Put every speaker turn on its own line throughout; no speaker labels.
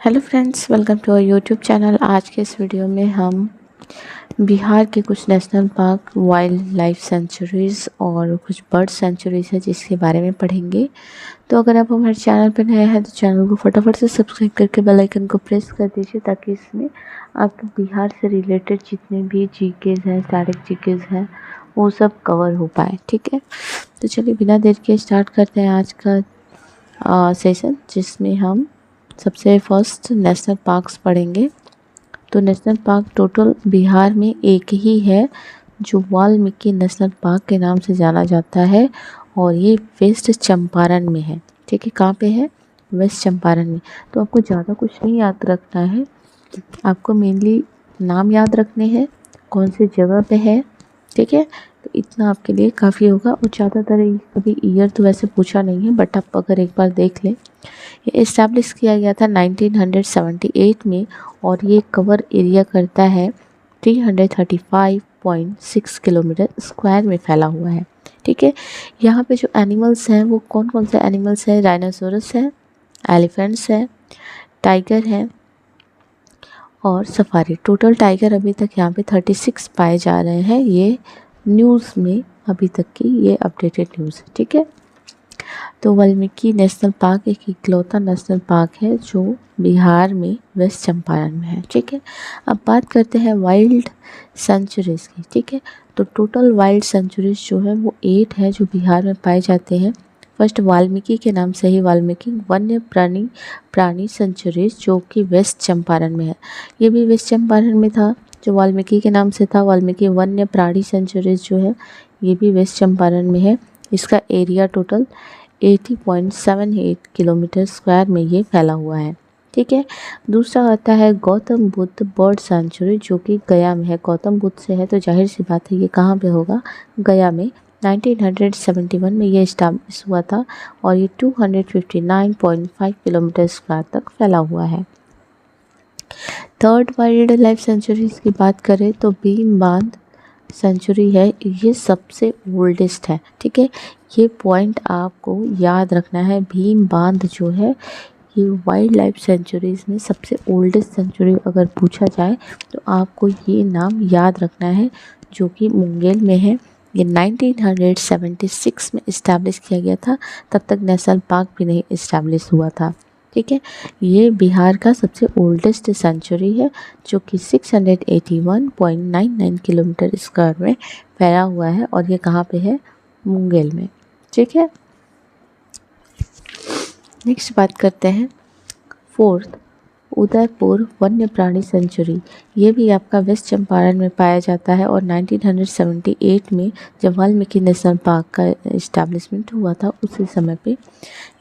Hello friends, welcome to our YouTube channel. आज के इस वीडियो में हम बिहार के कुछ national park, wildlife sanctuaries और कुछ बर्ड सेंचुरीज़ है जिसके बारे में पढ़ेंगे। तो अगर आप हमारे चैनल पर नए हैं तो चैनल को फटाफट से सब्सक्राइब करके बेल आइकन को प्रेस कर दीजिए ताकि इसमें आपके बिहार से रिलेटेड जितने भी जीकेज़ हैं, सारे जीकेज़ हैं, वो सब कवर हो पाए। ठीक है, तो चलिए बिना देर के स्टार्ट करते हैं आज का सेशन, जिसमें हम सबसे फर्स्ट नेशनल पार्क्स पढ़ेंगे। तो नेशनल पार्क टोटल बिहार में एक ही है जो वाल्मीकि नेशनल पार्क के नाम से जाना जाता है और ये वेस्ट चंपारण में है। ठीक है, कहाँ पे है? वेस्ट चंपारण में। तो आपको ज़्यादा कुछ नहीं याद रखना है, आपको मेनली नाम याद रखने हैं, कौन सी जगह पे है। ठीक है, तो इतना आपके लिए काफ़ी होगा। और ज़्यादातर कभी ईयर तो वैसे पूछा नहीं है, बट आप अगर एक बार देख लें, ये इस्टेब्लिश किया गया था 1978 में और ये कवर एरिया करता है 335.6 किलोमीटर स्क्वायर में फैला हुआ है। ठीक है, यहाँ पे जो एनिमल्स हैं वो कौन कौन से एनिमल्स हैं? डायनासोरस है, एलिफेंट्स है, टाइगर है और सफारी। टोटल टाइगर अभी तक यहाँ पे 36 पाए जा रहे हैं। ये न्यूज़ में अभी तक की ये अपडेटेड न्यूज़ है। ठीक है, तो वाल्मीकि नेशनल पार्क एक इकलौता नेशनल पार्क है जो बिहार में वेस्ट चंपारण में है। ठीक है, अब बात करते हैं वाइल्ड सेंचुरीज़ की। ठीक है, तो टोटल वाइल्ड सेंचुरीज़ जो है वो 8 है जो बिहार में पाए जाते हैं। फर्स्ट वाल्मीकि के नाम से ही वाल्मीकि वन्य प्राणी सेंचुरीज जो कि वेस्ट चंपारण में है। ये भी वेस्ट चंपारण में था जो वाल्मीकि के नाम से था। वाल्मीकि वन्य प्राणी सेंचुरीज जो है ये भी वेस्ट चंपारण में है। इसका एरिया टोटल 80.78 किलोमीटर स्क्वायर में ये फैला हुआ है। ठीक है, दूसरा आता है गौतम बुद्ध बर्ड सेंचुरी जो कि गया में है। गौतम बुद्ध से है तो जाहिर सी बात है ये कहाँ पे होगा? गया में। 1971 में ये इस्टेब्लिश हुआ था और ये 259.5 किलोमीटर स्क्वायर तक फैला हुआ है। थर्ड वाइल्ड लाइफ सेंचुरीज की बात करें तो भीम बांध सेंचुरी है, ये सबसे ओल्डेस्ट है। ठीक है, ये पॉइंट आपको याद रखना है। भीम बांध जो है ये वाइल्ड लाइफ सेंचुरीज़ में सबसे ओल्डेस्ट सेंचुरी अगर पूछा जाए तो आपको ये नाम याद रखना है, जो कि मुंगेर में है। ये 1976 में इस्टेब्लिश किया गया था, तब तक नेशनल पार्क भी नहीं इस्टेब्लिश हुआ था। ठीक है, ये बिहार का सबसे ओल्डेस्ट सेंचुरी है जो कि 681.99 किलोमीटर स्क्वायर में फैला हुआ है और ये कहाँ पे है? मुंगेर में। ठीक है, नेक्स्ट बात करते हैं फोर्थ उदयपुर वन्य प्राणी सेंचुरी। ये भी आपका वेस्ट चंपारण में पाया जाता है और 1978 में जब वाल्मीकि नेशनल पार्क का इस्टेब्लिशमेंट हुआ था उसी समय पे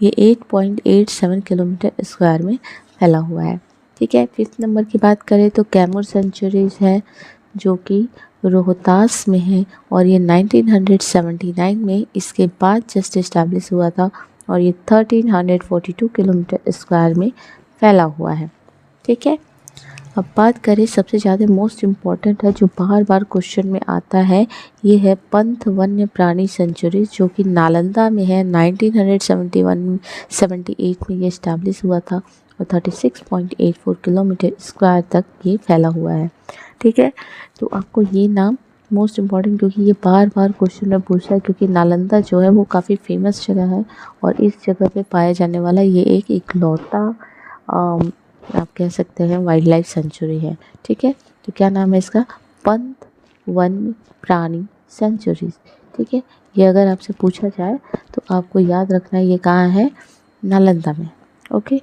ये 8.87 किलोमीटर स्क्वायर में फैला हुआ है। ठीक है, फिफ्थ नंबर की बात करें तो कैमूर सेंचुरीज है जो कि रोहतास में है और ये 1979 में इसके बाद जस्ट इस्टेब्लिश हुआ था और ये 1342 किलोमीटर स्क्वायर में फैला हुआ है। ठीक है, अब बात करें सबसे ज़्यादा मोस्ट इम्पॉर्टेंट है जो बार बार क्वेश्चन में आता है, ये है पंत वन्य प्राणी सेंचुरी जो कि नालंदा में है। 1978 में ये इस्टेब्लिश हुआ था और 36.84 किलोमीटर स्क्वायर तक ये फैला हुआ है। ठीक है, तो आपको ये नाम मोस्ट इम्पॉर्टेंट क्योंकि ये बार बार क्वेश्चन में पूछा है, क्योंकि नालंदा जो है वो काफ़ी फेमस जगह है और इस जगह पे पाया जाने वाला ये एक इकलौता आप कह सकते हैं वाइल्ड लाइफ सेंचुरी है। ठीक है, तो क्या नाम है इसका? पंत वन्य प्राणी सेंचुरीज। ठीक है, ये अगर आपसे पूछा जाए तो आपको याद रखना है ये कहाँ है? नालंदा में। ओके,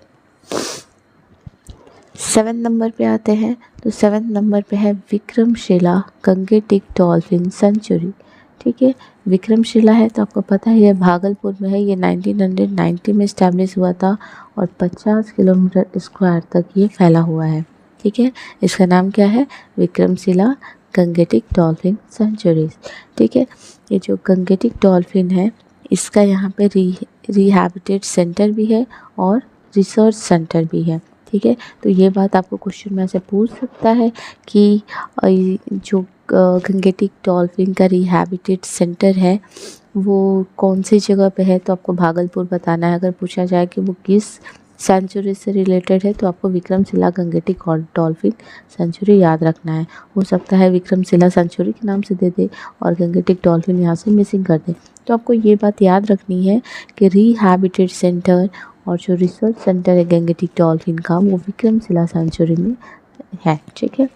7 नंबर पे आते हैं। तो 7 नंबर पे है विक्रमशिला गंगेटिक डॉल्फिन सेंचुरी। ठीक है, विक्रमशिला है तो आपको पता है ये भागलपुर में है। ये 1990 में इस्टेब्लिश हुआ था और 50 किलोमीटर स्क्वायर तक ये फैला हुआ है। ठीक है, इसका नाम क्या है? Vikramshila Gangetic dolphin sanctuaries. ठीक है, ये जो गंगेटिक डॉल्फिन है इसका यहाँ पे रिहैबिटेट सेंटर भी है और रिसर्च सेंटर भी है। ठीक है, तो ये बात आपको क्वेश्चन में ऐसे पूछ सकता है कि जो गंगेटिक डॉल्फिन का रिहैबिटेट सेंटर है वो कौन सी जगह पे है, तो आपको भागलपुर बताना है। अगर पूछा जाए कि वो किस सेंचुरी से रिलेटेड है तो आपको विक्रमशिला गंगेटिक डॉल्फिन सेंचुरी याद रखना है। हो सकता है विक्रमशिला सेंचुरी के नाम से दे दे और गंगेटिक डॉल्फिन यहाँ से मिसिंग कर दे। तो आपको ये बात याद रखनी है कि रिहैबिटेट सेंटर और जो रिसर्च सेंटर है गंगेटिक डॉल्फिन का वो विक्रमशिला सेंचुरी में है। ठीक है।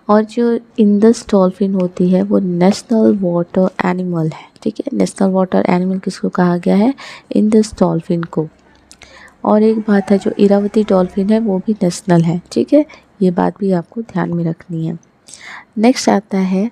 और जो इंडस डॉल्फिन होती है वो नेशनल वाटर एनिमल है। ठीक है। नेशनल वाटर एनिमल किसको कहा गया है? इंडस डॉल्फिन को। और एक बात है, जो इरावती डॉल्फिन है वो भी नेशनल है। ठीक है। ये बात भी आपको ध्यान में रखनी है। नेक्स्ट आता है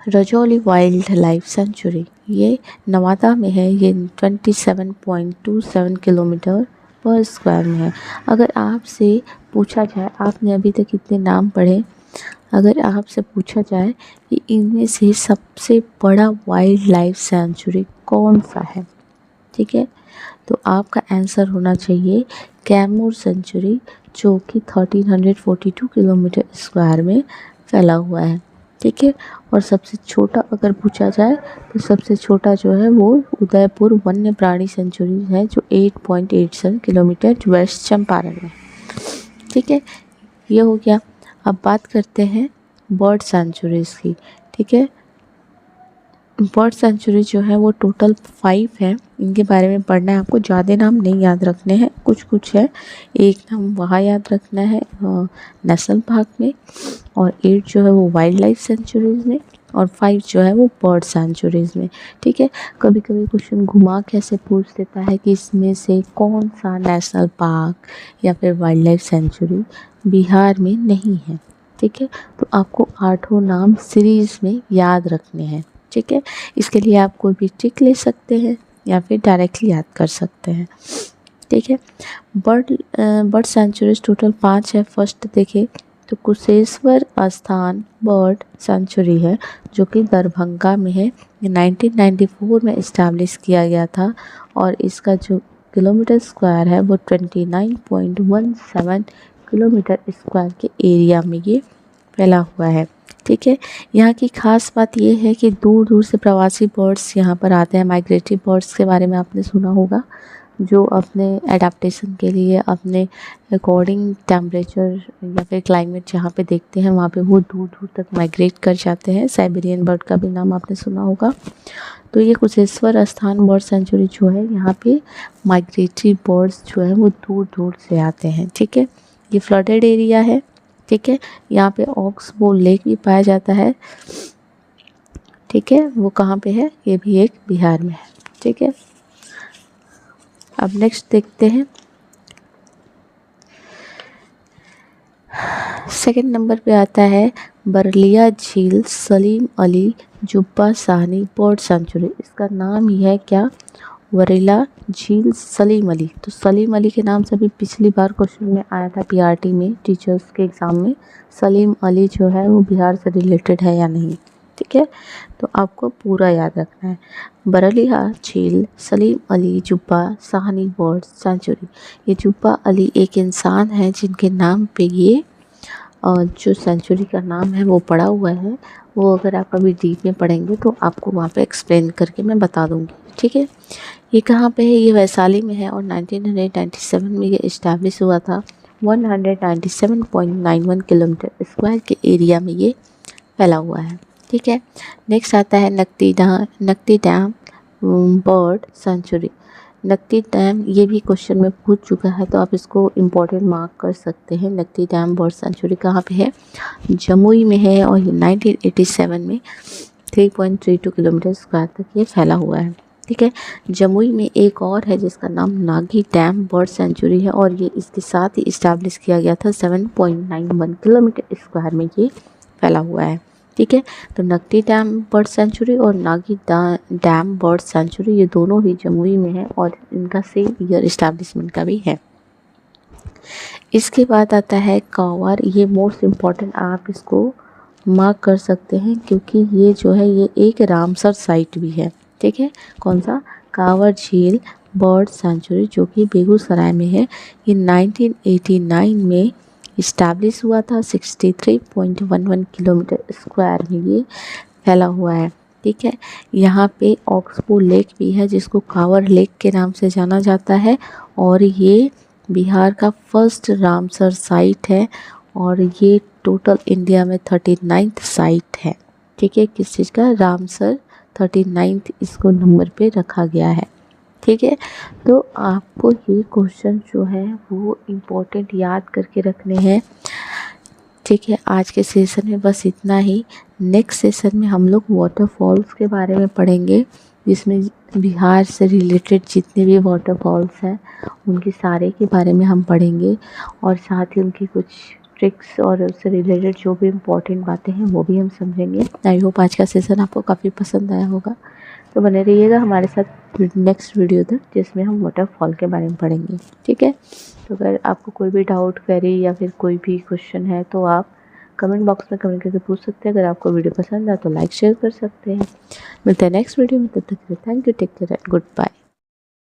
रजौली वाइल्ड लाइफ सेंचुरी। ये नवादा में है। ये 27.27 किलोमीटर पर स्क्वायर में है। अगर आपसे पूछा जाए, आपने अभी तक कितने नाम पढ़े, अगर आपसे पूछा जाए कि इनमें से सबसे बड़ा वाइल्ड लाइफ सेंचुरी कौन सा है, ठीक है, तो आपका आंसर होना चाहिए कैमूर सेंचुरी, जो कि 1342 किलोमीटर स्क्वायर में फैला हुआ है। ठीक है। और सबसे छोटा अगर पूछा जाए तो सबसे छोटा जो है वो उदयपुर वन्य प्राणी सेंचुरी है, जो 8.87 किलोमीटर वेस्ट चंपारण में। ठीक है। ये हो गया। अब बात करते हैं बर्ड सेंचुरीज़ की। ठीक है। बर्ड सेंचुरी जो है वो टोटल 5 है। इनके बारे में पढ़ना है आपको, ज़्यादा नाम नहीं याद रखने हैं, कुछ कुछ है। एक नाम वहाँ याद रखना है नेशनल पार्क में, और 8 जो है वो वाइल्ड लाइफ सेंचुरीज़ में, और 5 जो है वो बर्ड सेंचुरीज़ में। ठीक है। कभी कभी क्वेश्चन घुमा कैसे पूछ देता है कि इसमें से कौन सा नेशनल पार्क या फिर वाइल्ड लाइफ सेंचुरी बिहार में नहीं है। ठीक है। तो आपको 8 नाम सीरीज़ में याद रखने हैं। ठीक है। इसके लिए आप कोई भी ट्रिक ले सकते हैं या फिर डायरेक्टली याद कर सकते हैं। ठीक है। बर्ड सेंचुरीज टोटल 5 है। फर्स्ट देखें तो कुशेश्वर स्थान बर्ड सेंचुरी है, जो कि दरभंगा में है। ये 1994 में इस्टेब्लिश किया गया था, और इसका जो किलोमीटर स्क्वायर है वो 29.17 किलोमीटर स्क्वायर के एरिया में ये फैला हुआ है। ठीक है। यहाँ की ख़ास बात ये है कि दूर दूर से प्रवासी बर्ड्स यहाँ पर आते हैं। माइग्रेटरी बर्ड्स के बारे में आपने सुना होगा, जो अपने एडाप्टेशन के लिए अपने अकॉर्डिंग टेम्परेचर या फिर क्लाइमेट जहाँ पे देखते हैं वहाँ पे वो दूर दूर तक माइग्रेट कर जाते हैं। साइबेरियन बर्ड का भी नाम आपने सुना होगा। तो ये कुशेश्वर स्थान बर्ड सेंचुरी जो है, यहाँ पे माइग्रेटरी बर्ड्स जो है वो दूर दूर से आते हैं। ठीक है। ये फ्लडेड एरिया है। ठीक है। यहाँ पे ऑक्सबो लेक भी पाया जाता है। ठीक है। वो कहाँ पे है? ये भी एक बिहार में है। ठीक है। अब नेक्स्ट देखते हैं, सेकंड नंबर पे आता है बरलिया झील सलीम अली जुब्बा साहनी बर्ड सेंचुरी। इसका नाम ही है क्या? वरेला झील सलीम अली। तो सलीम अली के नाम से भी पिछली बार क्वेश्चन में आया था पीआरटी में, टीचर्स के एग्ज़ाम में। सलीम अली जो है वो बिहार से रिलेटेड है या नहीं। ठीक है। तो आपको पूरा याद रखना है। बरलिया झील सलीम अली जुब्बा साहनी बर्ड सेंचुरी। ये जुब्बा अली एक इंसान है जिनके नाम पे ये जो सेंचुरी का नाम है वो पड़ा हुआ है। वो अगर आप अभी डीप में पढ़ेंगे तो आपको वहाँ पे एक्सप्लेन करके मैं बता दूँगी। ठीक है। ये कहाँ पे है? ये वैशाली में है, और 1997 में ये इस्टेब्लिश हुआ था। 197.91 किलोमीटर स्क्वायर के एरिया में ये फैला हुआ है। ठीक है। नेक्स्ट आता है Nakti dam bird sanctuary. Nakti dam ये भी क्वेश्चन में पूछ चुका है, तो आप इसको इम्पोर्टेंट मार्क कर सकते हैं। नकटी डैम बर्ड सेंचुरी कहाँ पे है? जमुई में है, और ये 1987 में 3.32 किलोमीटर स्क्वायर तक ये फैला हुआ है। ठीक है। जमुई में एक और है जिसका नाम नागी डैम बर्ड सेंचुरी है, और ये इसके साथ ही इस्टेब्लिश किया गया था। 7.91 किलोमीटर स्क्वायर में ये फैला हुआ है। ठीक है। तो नकटी डैम बर्ड सेंचुरी और नागी डैम बर्ड सेंचुरी ये दोनों ही जमुई में है, और इनका सेम ईयर इस्टेब्लिशमेंट का भी है। इसके बाद आता है कांवर। ये मोस्ट इम्पॉर्टेंट, आप इसको मार्क कर सकते हैं, क्योंकि ये जो है ये एक रामसर साइट भी है। ठीक है। कौन सा? कांवर झील बर्ड सेंचुरी, जो कि बेगूसराय में है। ये 1989 में इस्टेब्लिश हुआ था। 63.11 किलोमीटर स्क्वायर में ये फैला हुआ है। ठीक है। यहाँ पे ऑक्सबो लेक भी है जिसको कांवर लेक के नाम से जाना जाता है और ये बिहार का फर्स्ट रामसर साइट है और ये टोटल इंडिया में 39th साइट है, ठीक है। किस चीज़ का? रामसर 39th इसको नंबर पे रखा गया है, ठीक है। तो आपको ये क्वेश्चन जो है वो इम्पोर्टेंट याद करके रखने हैं, ठीक है। आज के सेशन में बस इतना ही। नेक्स्ट सेशन में हम लोग वाटरफॉल्स के बारे में पढ़ेंगे, जिसमें बिहार से रिलेटेड जितने भी वाटरफॉल्स हैं उनके सारे के बारे में हम पढ़ेंगे और साथ ही उनकी कुछ ट्रिक्स और उससे रिलेटेड जो भी इम्पोर्टेंट बातें हैं वो भी हम समझेंगे। आई होप आज का सेशन आपको काफ़ी पसंद आया होगा। तो बने रहिएगा हमारे साथ नेक्स्ट वीडियो तक, जिसमें हम वाटरफॉल के बारे में पढ़ेंगे, ठीक है। तो अगर आपको कोई भी डाउट, क्वेरी या फिर कोई भी क्वेश्चन है तो आप कमेंट बॉक्स में कमेंट करके पूछ सकते हैं। अगर आपको वीडियो पसंद आए तो लाइक शेयर कर सकते हैं। मिलते हैं नेक्स्ट वीडियो में, तब तक के लिए thank you, take care, good bye.